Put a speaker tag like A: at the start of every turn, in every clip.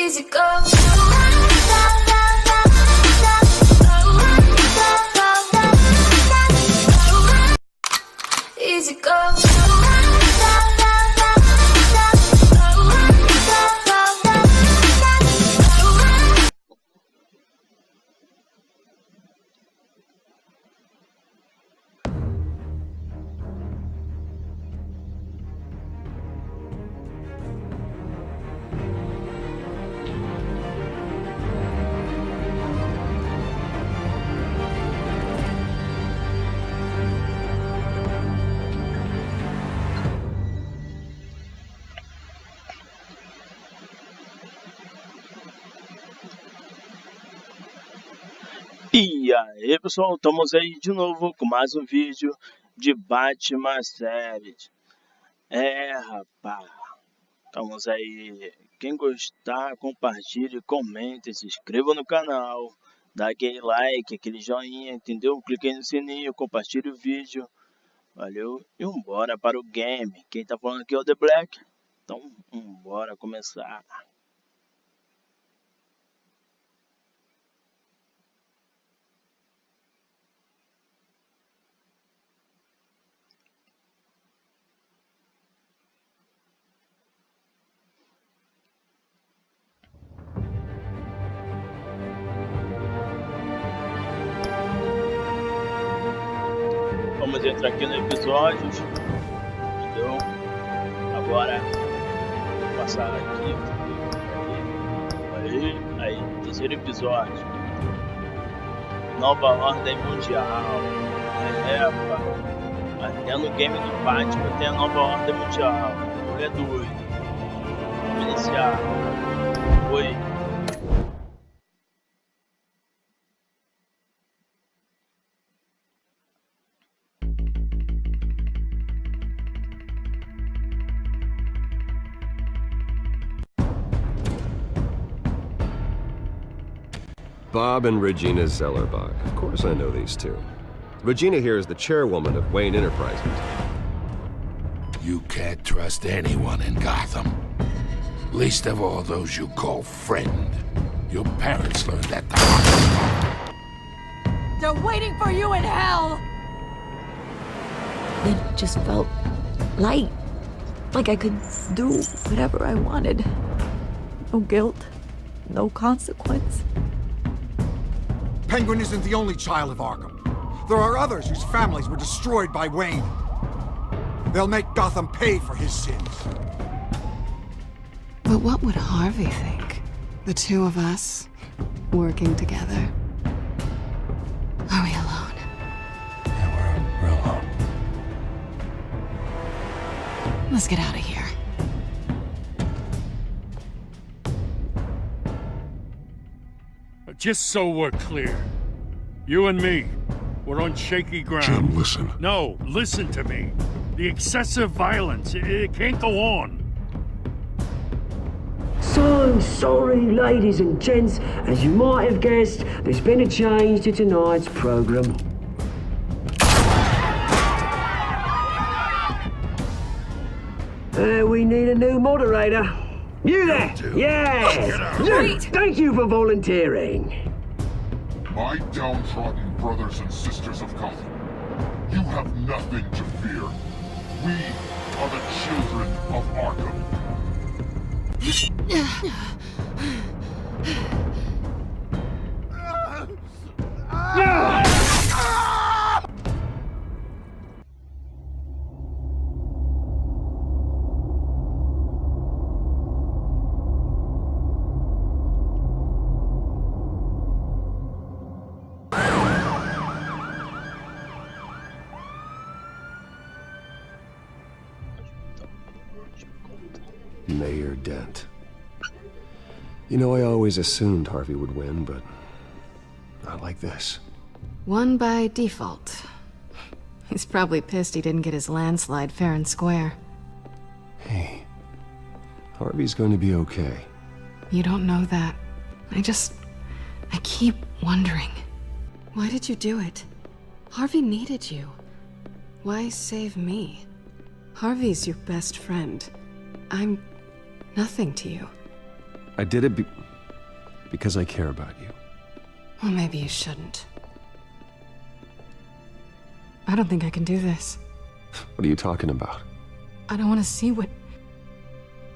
A: Easy go. Easy go.
B: E aí pessoal, estamos aí de novo com mais um vídeo de Batman Serie. Rapaz, estamos aí. Quem gostar, compartilhe, comente, se inscreva no canal, dá aquele like, aquele joinha, entendeu? Clique aí no sininho, compartilhe o vídeo. Valeu e vambora para o game. Quem tá falando aqui é o The Black, então vambora começar. Vamos entrar aqui no episódio, entendeu? Agora, vou passar aqui, aí, terceiro episódio. Nova Ordem Mundial. Até no game do Batman tem a Nova Ordem Mundial. É doido. Vamos iniciar. Oi.
C: Bob and Regina Zellerbach. Of course I know these two. Regina here is the chairwoman of Wayne Enterprises.
D: You can't trust anyone in Gotham. Least of all those you call friend. Your parents learned that the hard way.
E: They're waiting for you in hell!
F: It just felt light. Like I could do whatever I wanted. No guilt, no consequence.
G: Penguin isn't the only child of Arkham. There are others whose families were destroyed by Wayne. They'll make Gotham pay for his sins.
H: But what would Harvey think? The two of us, working together. Are we alone?
D: Yeah, we're alone.
H: Let's get out of here.
I: Just so we're clear, you and me, we're on shaky ground.
D: Jim, listen.
I: No, listen to me. The excessive violence, it can't go on.
J: So sorry, ladies and gents. As you might have guessed, there's been a change to tonight's program. We need a new moderator. You there? Yes!
E: Wait!
J: Thank you for volunteering.
K: My downtrodden brothers and sisters of Gotham, you have nothing to fear. We are the children of Arkham.
C: Mayor Dent. You know, I always assumed Harvey would win, but not like this.
H: Won by default. He's probably pissed he didn't get his landslide fair and square.
C: Hey, Harvey's going to be okay.
H: You don't know that. I keep wondering. Why did you do it? Harvey needed you. Why save me? Harvey's your best friend. I'm nothing to you.
C: I did it because I care about you.
H: Well, maybe you shouldn't. I don't think I can do this.
C: What are you talking about?
H: I don't want to see what...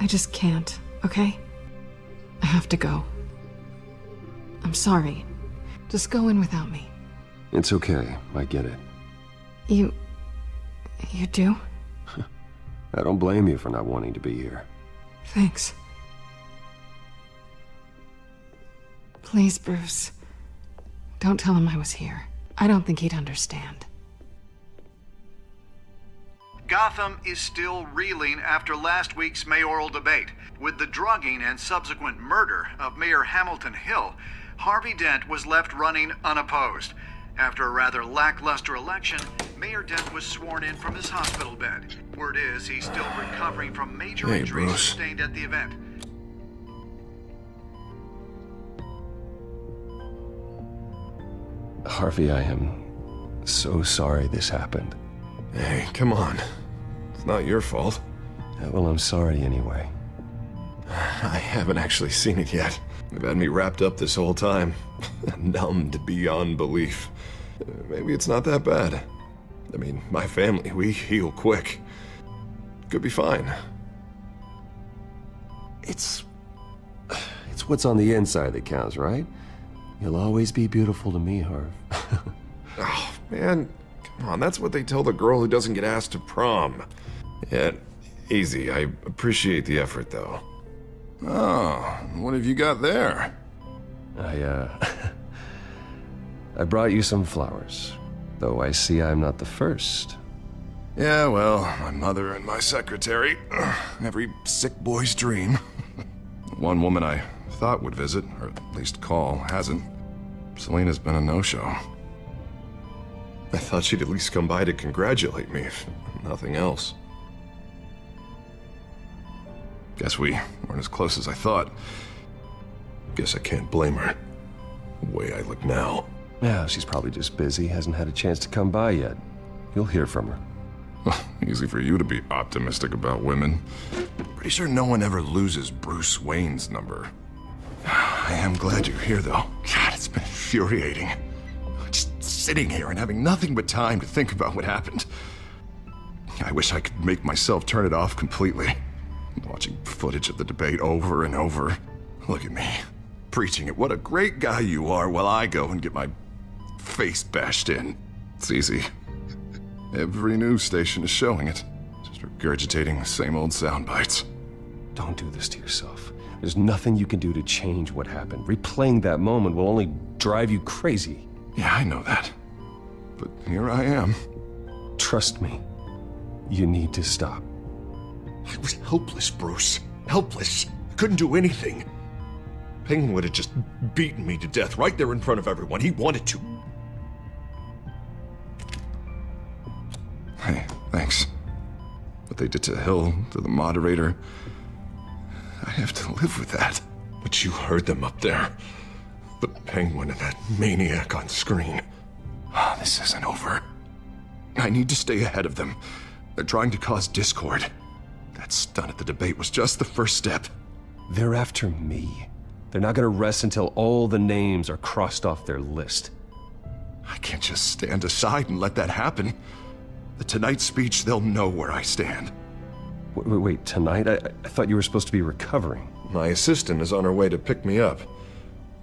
H: I just can't, okay? I have to go. I'm sorry. Just go in without me.
C: It's okay. I get it.
H: You do?
C: I don't blame you for not wanting to be here.
H: Thanks. Please, Bruce. Don't tell him I was here. I don't think he'd understand.
A: Gotham is still reeling after last week's mayoral debate. With the drugging and subsequent murder of Mayor Hamilton Hill, Harvey Dent was left running unopposed. After a rather lackluster election, Mayor Dent was sworn in from his hospital bed. Word is he's still recovering from major injuries sustained at the event.
C: Harvey, I am so sorry this happened.
L: Hey, come on. It's not your fault.
C: Well, I'm sorry anyway.
L: I haven't actually seen it yet. They've had me wrapped up this whole time. Numbed beyond belief. Maybe it's not that bad. I mean, my family, we heal quick. Could be fine.
C: It's what's on the inside that counts, right? You'll always be beautiful to me, Harv.
L: Oh, man. Come on, that's what they tell the girl who doesn't get asked to prom. Yeah, easy. I appreciate the effort, though.
M: Oh, what have you got there?
C: I brought you some flowers, though I see I'm not the first.
M: Yeah, well, my mother and my secretary. Every sick boy's dream. One woman I thought would visit, or at least call, hasn't. Selena's been a no-show.
L: I thought she'd at least come by to congratulate me, if nothing else.
M: Guess we weren't as close as I thought.
L: Guess I can't blame her. The way I look now.
C: Yeah, she's probably just busy, hasn't had a chance to come by yet. You'll hear from her.
M: Well, easy for you to be optimistic about women. Pretty sure no one ever loses Bruce Wayne's number. I am glad you're here, though. God, it's been infuriating. Just sitting here and having nothing but time to think about what happened. I wish I could make myself turn it off completely. Watching footage of the debate over and over. Look at me, preaching it. What a great guy you are, while I go and get my face bashed in. It's easy. Every news station is showing it. Just regurgitating the same old sound bites.
C: Don't do this to yourself. There's nothing you can do to change what happened. Replaying that moment will only drive you crazy.
M: Yeah, I know that. But here I am.
C: Trust me. You need to stop.
L: I was helpless, Bruce. Helpless. Couldn't do anything. Penguin would have just beaten me to death right there in front of everyone. He wanted to.
M: Hey, thanks. What they did to Hill, to the moderator, I have to live with that.
L: But you heard them up there. The Penguin and that maniac on screen.
M: Oh, this isn't over. I need to stay ahead of them. They're trying to cause discord. That stunt at the debate was just the first step.
C: They're after me. They're not gonna rest until all the names are crossed off their list.
M: I can't just stand aside and let that happen. The Tonight speech, they'll know where I stand.
C: Wait, tonight? I thought you were supposed to be recovering.
L: My assistant is on her way to pick me up.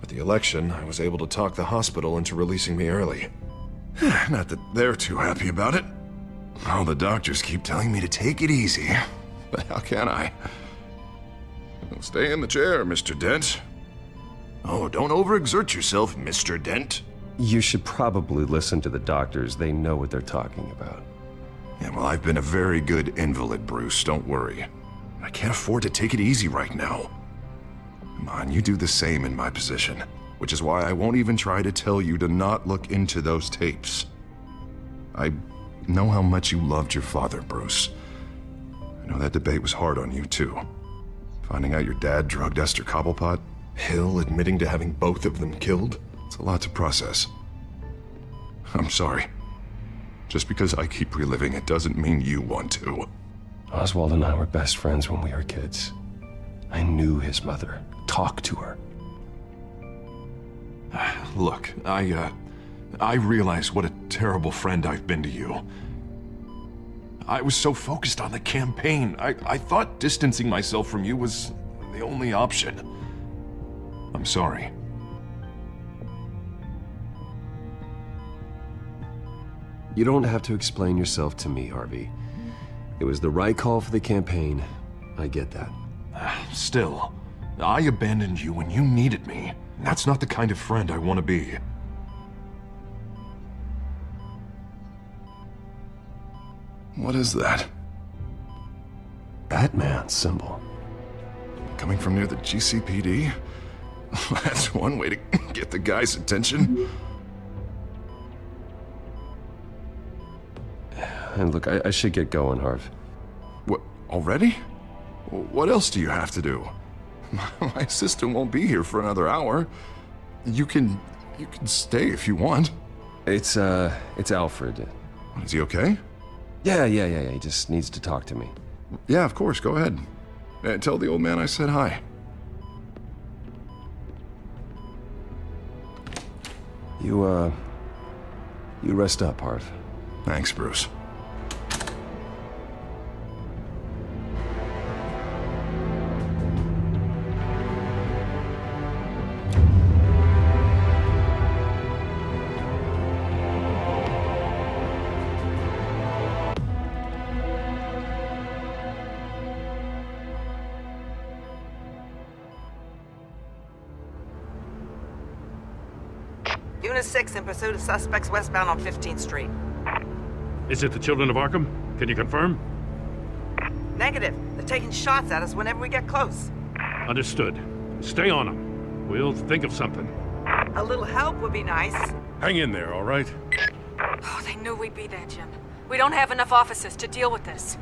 L: With the election, I was able to talk the hospital into releasing me early.
M: Not that they're too happy about it. All the doctors keep telling me to take it easy. But how can I? Well, stay in the chair, Mr. Dent. Oh, don't overexert yourself, Mr. Dent.
C: You should probably listen to the doctors. They know what they're talking about.
M: Yeah, well, I've been a very good invalid, Bruce. Don't worry. I can't afford to take it easy right now. Come on, you do the same in my position. Which is why I won't even try to tell you to not look into those tapes. I know how much you loved your father, Bruce. I know that debate was hard on you, too. Finding out your dad drugged Esther Cobblepot, Hill admitting to having both of them killed, it's a lot to process. I'm sorry. Just because I keep reliving it doesn't mean you want to.
C: Oswald and I were best friends when we were kids. I knew his mother. Talk to her.
M: Look, I realize what a terrible friend I've been to you. I was so focused on the campaign. I thought distancing myself from you was the only option. I'm sorry.
C: You don't have to explain yourself to me, Harvey. It was the right call for the campaign. I get that.
M: Still, I abandoned you when you needed me. That's not the kind of friend I want to be. What is that?
C: Batman symbol.
M: Coming from near the GCPD? That's one way to get the guy's attention.
C: And look, I should get going, Harv.
M: What, already? What else do you have to do? My assistant won't be here for another hour. You can stay if you want.
C: It's Alfred.
M: Is he okay?
C: Yeah. He just needs to talk to me.
M: Yeah, of course, go ahead. Tell the old man I said hi.
C: You rest up, Harv.
M: Thanks, Bruce.
N: Unit 6 in pursuit of suspects westbound on 15th Street.
I: Is it the Children of Arkham? Can you confirm?
N: Negative. They're taking shots at us whenever we get close.
I: Understood. Stay on them. We'll think of something.
N: A little help would be nice.
I: Hang in there, all right?
E: Oh, they knew we'd be there, Jim. We don't have enough officers to deal with this.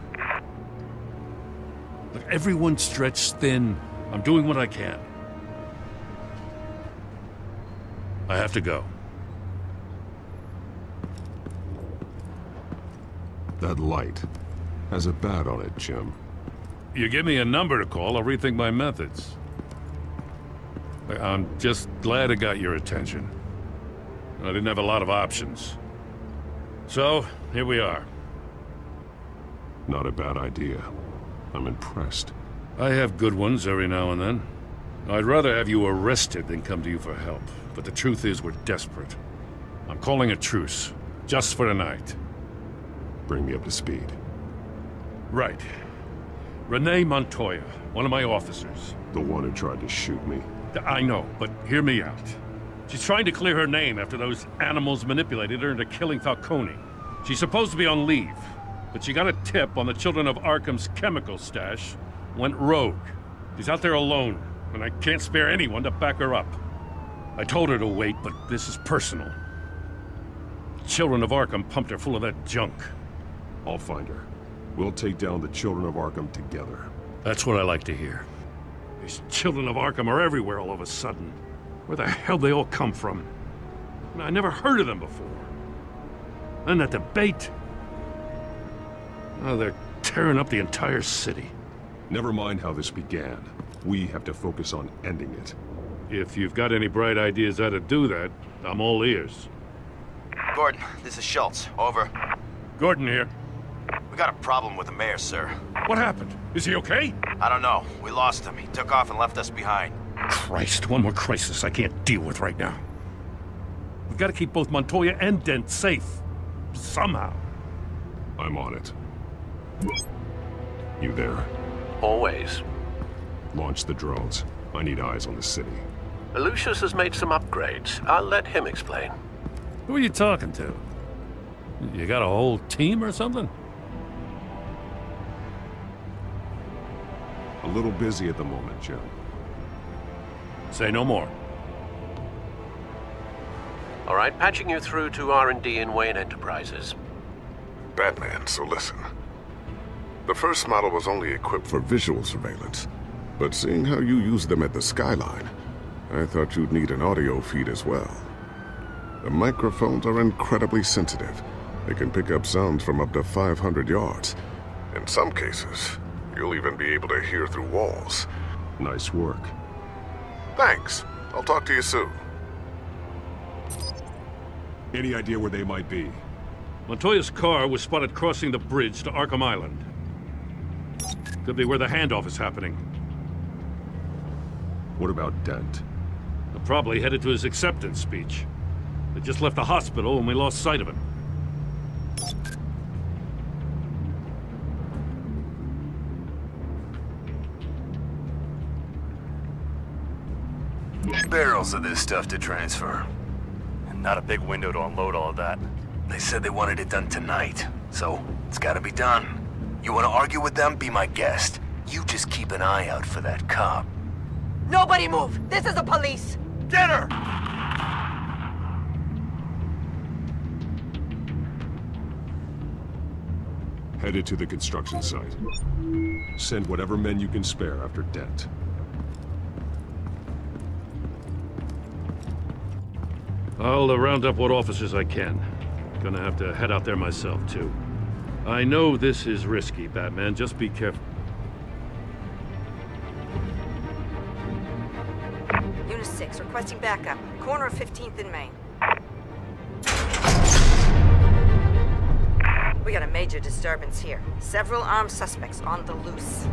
I: Look, everyone's stretched thin. I'm doing what I can. I have to go.
L: That light has a bat on it, Jim.
I: You give me a number to call, I'll rethink my methods. I'm just glad it got your attention. I didn't have a lot of options. So, here we are.
L: Not a bad idea. I'm impressed.
I: I have good ones every now and then. I'd rather have you arrested than come to you for help. But the truth is, we're desperate. I'm calling a truce, just for tonight.
L: Bring me up to speed.
I: Right. Renee Montoya, one of my officers.
L: The one who tried to shoot me.
I: I know, but hear me out. She's trying to clear her name after those animals manipulated her into killing Falcone. She's supposed to be on leave, but she got a tip on the Children of Arkham's chemical stash, went rogue. She's out there alone, and I can't spare anyone to back her up. I told her to wait, but this is personal. Children of Arkham pumped her full of that junk.
L: I'll find her. We'll take down the Children of Arkham together.
I: That's what I like to hear. These Children of Arkham are everywhere all of a sudden. Where the hell they all come from? I never heard of them before. Then that debate. Oh, they're tearing up the entire city.
L: Never mind how this began. We have to focus on ending it.
I: If you've got any bright ideas how to do that, I'm all ears.
O: Gordon, this is Schultz. Over.
I: Gordon here.
O: We got a problem with the mayor, sir.
I: What happened? Is he okay?
O: I don't know. We lost him. He took off and left us behind.
I: Christ, one more crisis I can't deal with right now. We've got to keep both Montoya and Dent safe. Somehow.
L: I'm on it. You there?
P: Always.
L: Launch the drones. I need eyes on the city.
P: Lucius has made some upgrades. I'll let him explain.
I: Who are you talking to? You got a whole team or something?
L: A little busy at the moment, Jim.
I: Say no more.
P: All right, patching you through to R&D in Wayne Enterprises.
Q: Batman, so listen. The first model was only equipped for visual surveillance, but seeing how you use them at the Skyline, I thought you'd need an audio feed as well. The microphones are incredibly sensitive. They can pick up sounds from up to 500 yards. In some cases, you'll even be able to hear through walls.
M: Nice work.
Q: Thanks. I'll talk to you soon.
M: Any idea where they might be?
I: Montoya's car was spotted crossing the bridge to Arkham Island. Could be where the handoff is happening.
M: What about Dent?
I: They're probably headed to his acceptance speech. They just left the hospital and we lost sight of him.
R: Barrels of this stuff to transfer. And not a big window to unload all of that. They said they wanted it done tonight, so it's gotta be done. You wanna argue with them? Be my guest. You just keep an eye out for that cop.
N: Nobody move! This is the police!
R: Get her!
M: Headed to the construction site. Send whatever men you can spare after Dent.
I: I'll round up what officers I can. Gonna have to head out there myself, too. I know this is risky, Batman. Just be careful.
N: Unit 6, requesting backup. Corner of 15th and Main. We got a major disturbance here. Several armed suspects on the loose.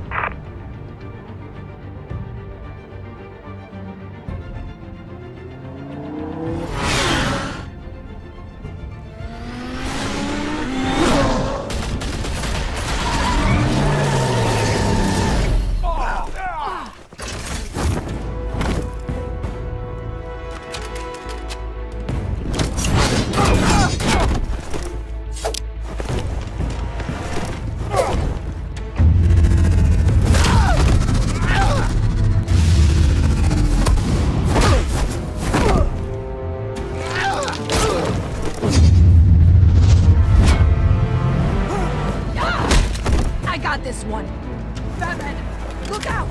F: This one. Batman, look out!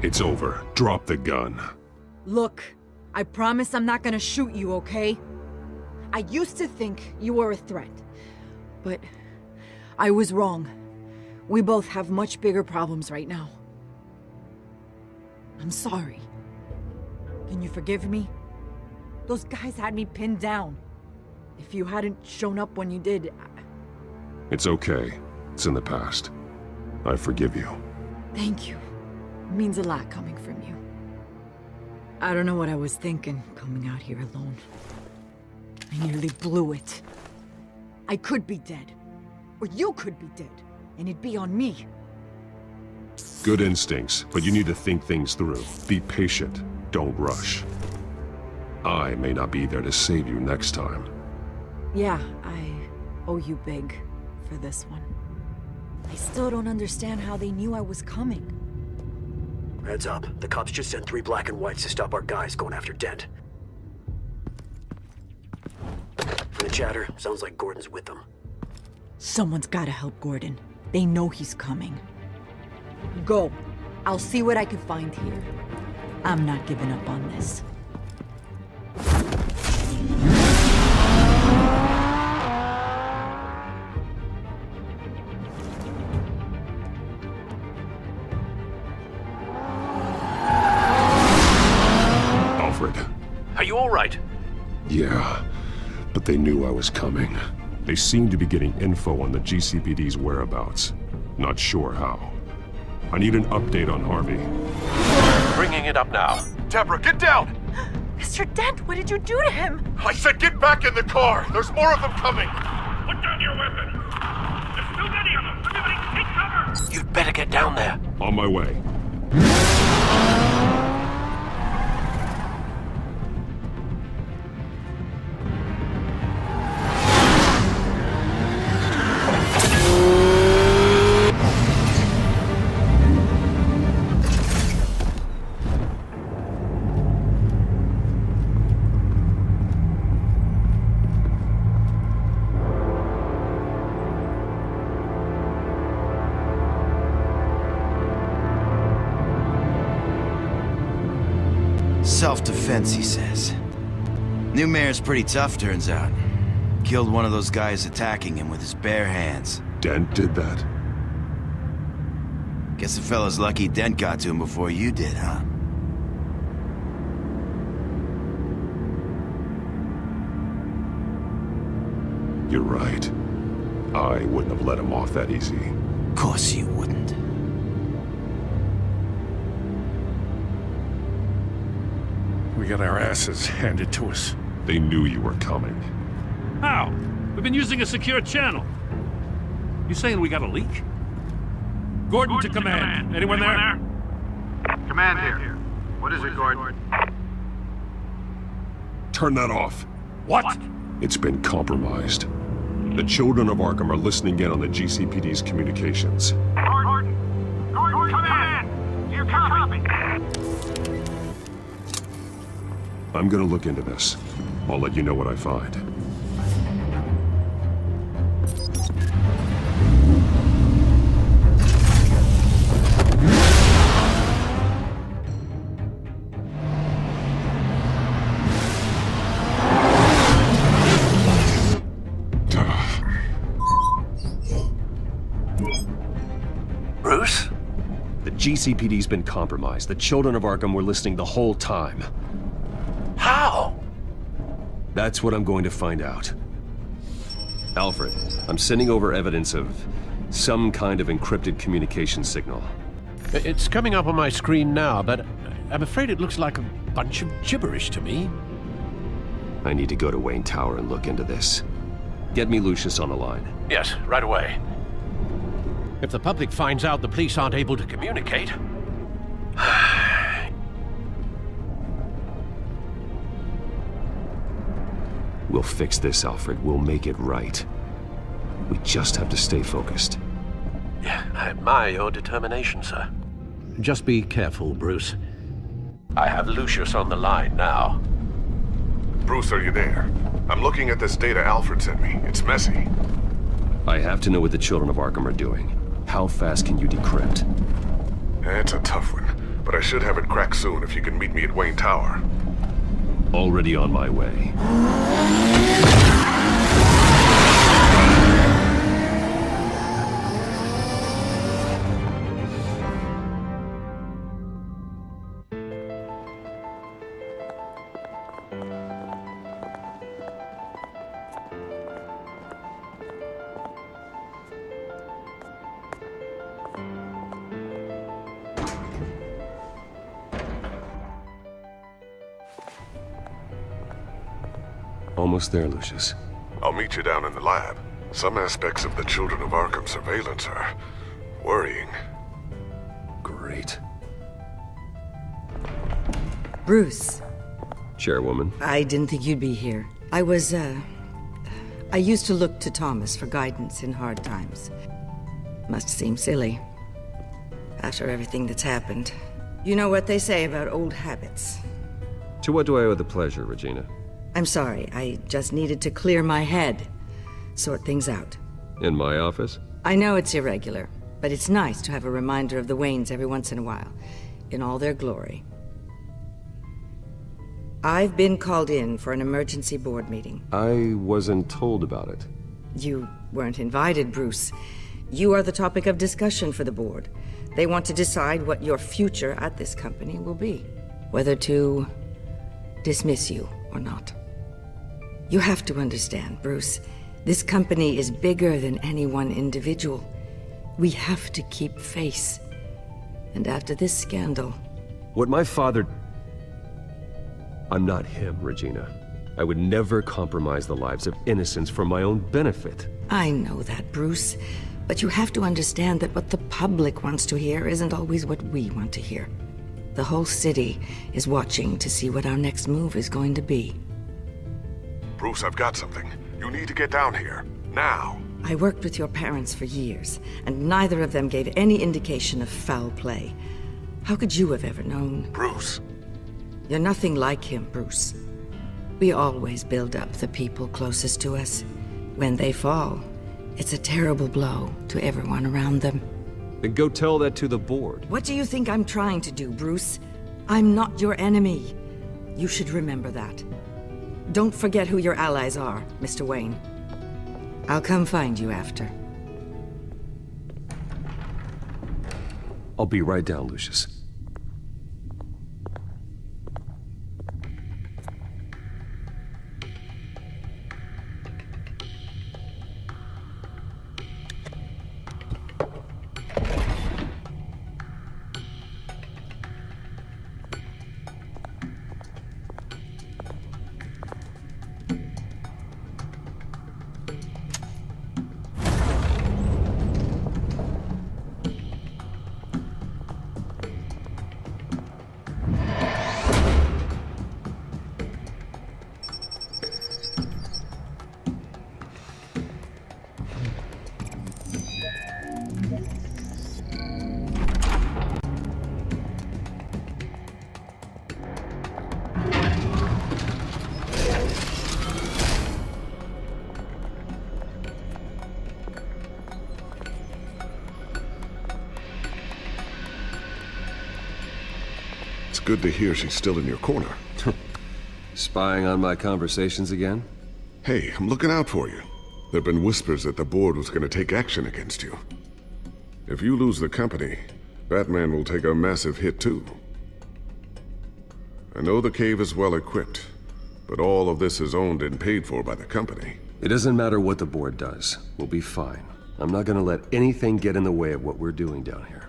M: It's over. Drop the gun.
F: Look, I promise I'm not gonna shoot you, okay? I used to think you were a threat, but I was wrong. We both have much bigger problems right now. I'm sorry. Can you forgive me? Those guys had me pinned down. If you hadn't shown up when you did,
M: It's okay. It's in the past. I forgive you.
F: Thank you. It means a lot coming from you. I don't know what I was thinking, coming out here alone. I nearly blew it. I could be dead. Or you could be dead. And it'd be on me.
M: Good instincts, but you need to think things through. Be patient. Don't rush. I may not be there to save you next time.
F: Yeah, I owe you big for this one. I still don't understand how they knew I was coming.
J: Heads up. The cops just sent 3 black and whites to stop our guys going after Dent. From the chatter, sounds like Gordon's with them.
F: Someone's gotta help Gordon. They know he's coming. Go. I'll see what I can find here. I'm not giving up on this.
P: Are you all right?
M: Yeah, but they knew I was coming. They seem to be getting info on the GCPD's whereabouts. Not sure how. I need an update on Harvey.
P: Bringing it up now.
R: Deborah, get down!
F: Mr. Dent, what did you do to him?
R: I said get back in the car! There's more of them coming!
I: Put down your weapon! There's too many of them! Everybody take cover!
P: You'd better get down there.
M: On my way.
O: Self-defense, he says. New mayor's pretty tough, turns out. Killed one of those guys attacking him with his bare hands.
M: Dent did that?
O: Guess the fella's lucky Dent got to him before you did, huh?
M: You're right. I wouldn't have let him off that easy.
O: Of course you wouldn't.
I: We got our asses handed to us.
M: They knew you were coming.
I: How? We've been using a secure channel. You saying we got a leak? Gordon to command. Anyone there?
A: Command here. What is it, Gordon?
M: Turn that off.
I: What?
M: It's been compromised. The children of Arkham are listening in on the GCPD's communications.
A: Gordon, command! You copy?
M: I'm gonna look into this. I'll let you know what I find.
P: Bruce?
C: The GCPD's been compromised. The children of Arkham were listening the whole time.
P: How?
C: That's what I'm going to find out. Alfred, I'm sending over evidence of some kind of encrypted communication signal.
P: It's coming up on my screen now, but I'm afraid it looks like a bunch of gibberish to me.
C: I need to go to Wayne Tower and look into this. Get me Lucius on the line.
P: Yes, right away. If the public finds out the police aren't able to communicate...
C: We'll fix this, Alfred. We'll make it right. We just have to stay focused.
P: Yeah, I admire your determination, sir. Just be careful, Bruce. I have Lucius on the line now.
Q: Bruce, are you there? I'm looking at this data Alfred sent me. It's messy.
C: I have to know what the children of Arkham are doing. How fast can you decrypt?
Q: It's a tough one, but I should have it cracked soon if you can meet me at Wayne Tower.
C: Already on my way. Almost there, Lucius.
Q: I'll meet you down in the lab. Some aspects of the Children of Arkham surveillance are worrying.
C: Great.
F: Bruce.
C: Chairwoman.
F: I didn't think you'd be here. I used to look to Thomas for guidance in hard times. Must seem silly. After everything that's happened. You know what they say about old habits.
C: To what do I owe the pleasure, Regina?
F: I'm sorry, I just needed to clear my head. Sort things out.
C: In my office?
F: I know it's irregular, but it's nice to have a reminder of the Waynes every once in a while, in all their glory. I've been called in for an emergency board meeting.
C: I wasn't told about it.
F: You weren't invited, Bruce. You are the topic of discussion for the board. They want to decide what your future at this company will be. Whether to dismiss you or not. You have to understand, Bruce. This company is bigger than any one individual. We have to keep face. And after this scandal...
C: What my father... I'm not him, Regina. I would never compromise the lives of innocents for my own benefit.
F: I know that, Bruce. But you have to understand that what the public wants to hear isn't always what we want to hear. The whole city is watching to see what our next move is going to be.
Q: Bruce, I've got something. You need to get down here. Now.
F: I worked with your parents for years, and neither of them gave any indication of foul play. How could you have ever known?
Q: Bruce.
F: You're nothing like him, Bruce. We always build up the people closest to us. When they fall, it's a terrible blow to everyone around them.
C: Then go tell that to the board.
F: What do you think I'm trying to do, Bruce? I'm not your enemy.
N: You should remember that. Don't forget who your allies are, Mr. Wayne. I'll come find you after.
C: I'll be right down, Lucius.
Q: It's good to hear she's still in your corner.
C: Spying on my conversations again?
Q: Hey, I'm looking out for you. There've been whispers that the board was gonna take action against you. If you lose the company, Batman will take a massive hit too. I know the cave is well equipped, but all of this is owned and paid for by the company.
C: It doesn't matter what the board does. We'll be fine. I'm not gonna let anything get in the way of what we're doing down here.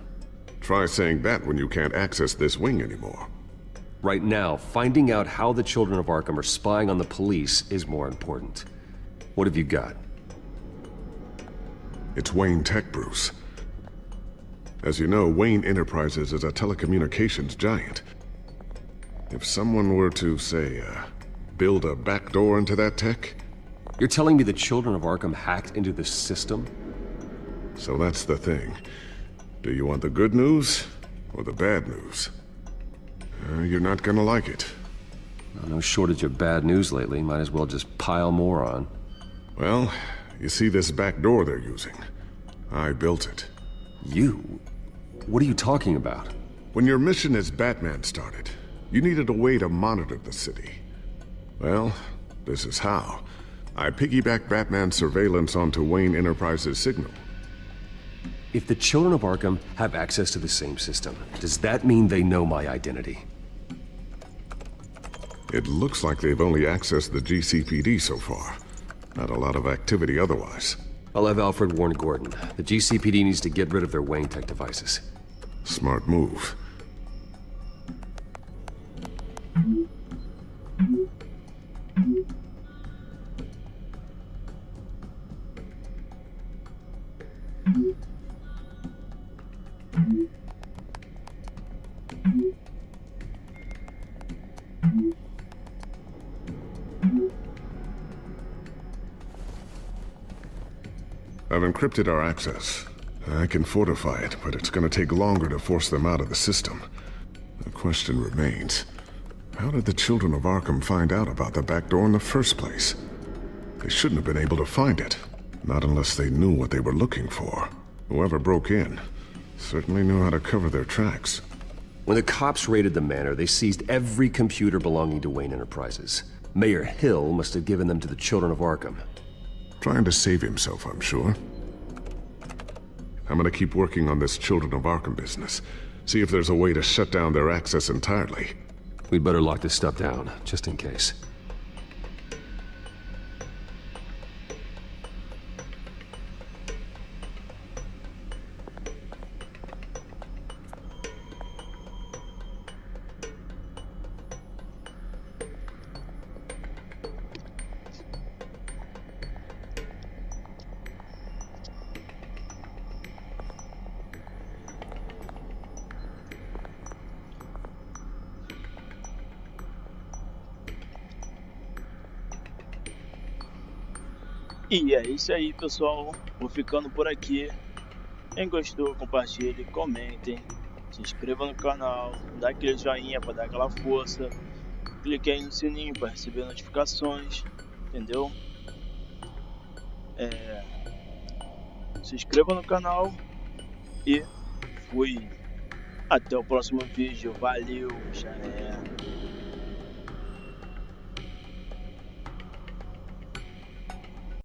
Q: Try saying that when you can't access this wing anymore.
C: Right now, finding out how the Children of Arkham are spying on the police is more important. What have you got?
Q: It's Wayne Tech, Bruce. As you know, Wayne Enterprises is a telecommunications giant. If someone were to, say, build a backdoor into that tech...
C: You're telling me the Children of Arkham hacked into the system?
Q: So that's the thing. Do you want the good news or the bad news? You're not gonna like it.
C: No shortage of bad news lately. Might as well just pile more on.
Q: Well, you see this back door they're using? I built it.
C: You? What are you talking about?
Q: When your mission as Batman started, you needed a way to monitor the city. Well, this is how. I piggybacked Batman's surveillance onto Wayne Enterprises' signal.
C: If the Children of Arkham have access to the same system, does that mean they know my identity?
Q: It looks like they've only accessed the GCPD so far. Not a lot of activity otherwise.
C: I'll have Alfred warn Gordon. The GCPD needs to get rid of their Wayne Tech devices.
Q: Smart move. I've encrypted our access. I can fortify it, but it's gonna take longer to force them out of the system. The question remains, how did the Children of Arkham find out about the back door in the first place? They shouldn't have been able to find it. Not unless they knew what they were looking for. Whoever broke in certainly knew how to cover their tracks.
C: When the cops raided the manor, they seized every computer belonging to Wayne Enterprises. Mayor Hill must have given them to the Children of Arkham.
Q: Trying to save himself, I'm sure. I'm gonna keep working on this Children of Arkham business. See if there's a way to shut down their access entirely.
C: We'd better lock this stuff down, just in case.
B: E é isso aí, pessoal. Vou ficando por aqui. Quem gostou, compartilhe, comentem, se inscreva no canal, dá aquele joinha para dar aquela força, clique aí no sininho para receber notificações, entendeu? Se inscreva no canal e fui. Até o próximo vídeo. Valeu, já é.